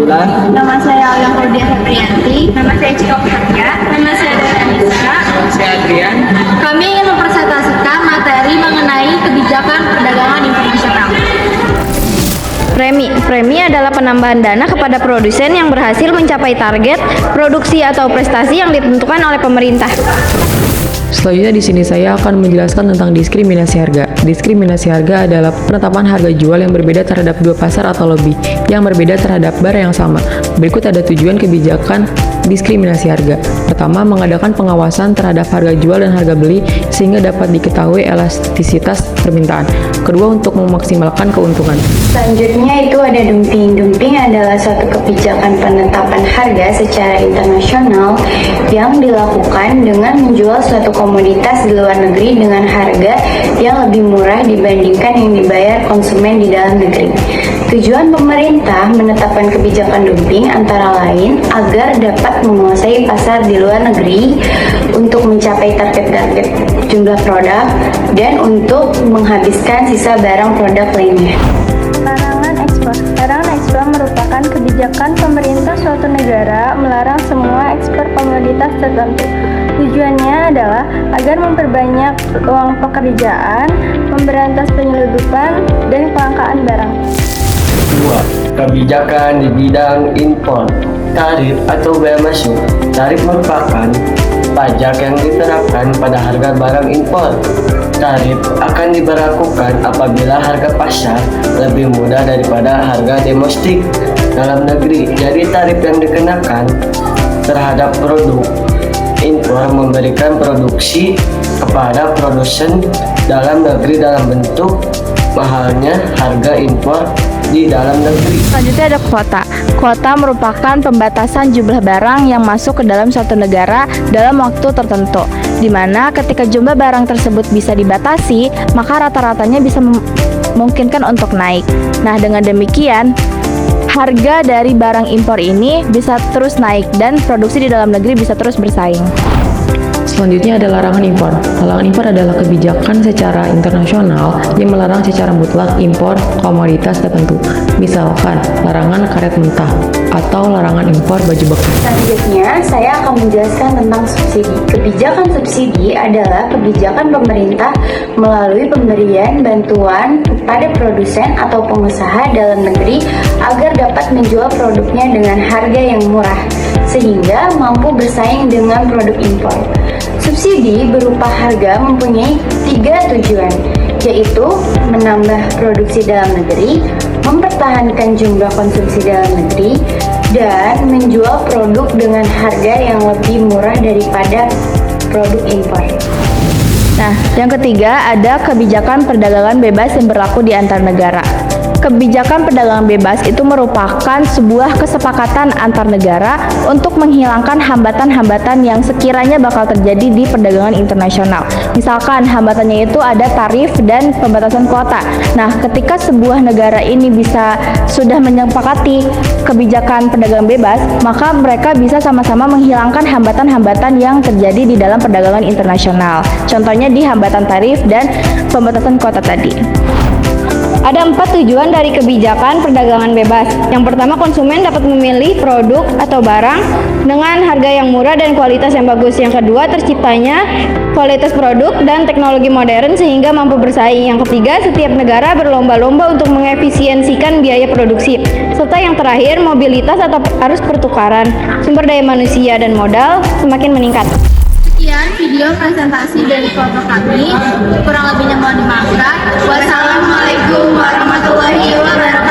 Bulan. Nama saya Alia Claudia Febrianti. Nama saya Cika Pekerja. Nama saya Dara Anissa. Saya Adrian. Kami ingin mempresentasikan materi mengenai kebijakan perdagangan internasional. Premi adalah penambahan dana kepada produsen yang berhasil mencapai target produksi atau prestasi yang ditentukan oleh pemerintah. Selanjutnya di sini saya akan menjelaskan tentang diskriminasi harga. Diskriminasi harga adalah penetapan harga jual yang berbeda terhadap dua pasar atau lebih yang berbeda terhadap barang yang sama. Berikut ada tujuan kebijakan diskriminasi harga. Pertama, mengadakan pengawasan terhadap harga jual dan harga beli sehingga dapat diketahui elastisitas permintaan. Kedua, untuk memaksimalkan keuntungan. Selanjutnya itu ada dumping. Dumping adalah suatu kebijakan penetapan harga secara internasional yang dilakukan dengan menjual suatu komoditas di luar negeri dengan harga yang lebih murah dibandingkan yang dibayar konsumen di dalam negeri. Tujuan pemerintah menetapkan kebijakan dumping antara lain agar dapat menguasai pasar di luar negeri untuk mencapai target-target jumlah produk dan untuk menghabiskan sisa barang produk lainnya. Larangan ekspor. Larangan ekspor merupakan kebijakan pemerintah suatu negara melarang semua ekspor komoditas tertentu. Tujuannya adalah agar memperbanyak peluang pekerjaan, memberantas penyelundupan, dan kelangkaan barang. 2. Kebijakan di bidang impor. Tarif atau bea masuk. Tarif merupakan pajak yang diterapkan pada harga barang impor. Tarif akan diberlakukan apabila harga pasar lebih mudah daripada harga domestik dalam negeri. Jadi tarif yang dikenakan terhadap produk impor memberikan produksi kepada produsen dalam negeri dalam bentuk mahalnya harga impor di dalam negeri. Selanjutnya ada kuota. Kuota merupakan pembatasan jumlah barang yang masuk ke dalam suatu negara dalam waktu tertentu, di mana ketika jumlah barang tersebut bisa dibatasi, maka rata-ratanya bisa memungkinkan untuk naik. Nah, dengan demikian, harga dari barang impor ini bisa terus naik dan produksi di dalam negeri bisa terus bersaing. Selanjutnya ada larangan impor. Larangan impor adalah kebijakan secara internasional yang melarang secara mutlak impor komoditas tertentu. Misalkan, larangan karet mentah atau larangan impor baju bekas. Selanjutnya, saya akan menjelaskan tentang subsidi. Kebijakan subsidi adalah kebijakan pemerintah melalui pemberian bantuan kepada produsen atau pengusaha dalam negeri agar dapat menjual produknya dengan harga yang murah, sehingga mampu bersaing dengan produk impor. Subsidi berupa harga mempunyai 3 tujuan, yaitu menambah produksi dalam negeri, mempertahankan jumlah konsumsi dalam negeri, dan menjual produk dengan harga yang lebih murah daripada produk impor. Nah, yang ketiga ada kebijakan perdagangan bebas yang berlaku di antar negara. Kebijakan perdagangan bebas itu merupakan sebuah kesepakatan antar negara untuk menghilangkan hambatan-hambatan yang sekiranya bakal terjadi di perdagangan internasional. Misalkan hambatannya itu ada tarif dan pembatasan kuota. Nah, ketika sebuah negara ini sudah menyepakati kebijakan perdagangan bebas, maka mereka bisa sama-sama menghilangkan hambatan-hambatan yang terjadi di dalam perdagangan internasional. Contohnya di hambatan tarif dan pembatasan kuota tadi. Ada 4 tujuan dari kebijakan perdagangan bebas. Yang pertama, konsumen dapat memilih produk atau barang dengan harga yang murah dan kualitas yang bagus. Yang kedua, terciptanya kualitas produk dan teknologi modern sehingga mampu bersaing. Yang ketiga, setiap negara berlomba-lomba untuk mengefisiensikan biaya produksi. Serta yang terakhir, mobilitas atau arus pertukaran sumber daya manusia dan modal semakin meningkat. Sekian video presentasi dari kelompok kami. Kurang lebihnya mohon dimaafkan. Wassalamualaikum warahmatullahi wabarakatuh.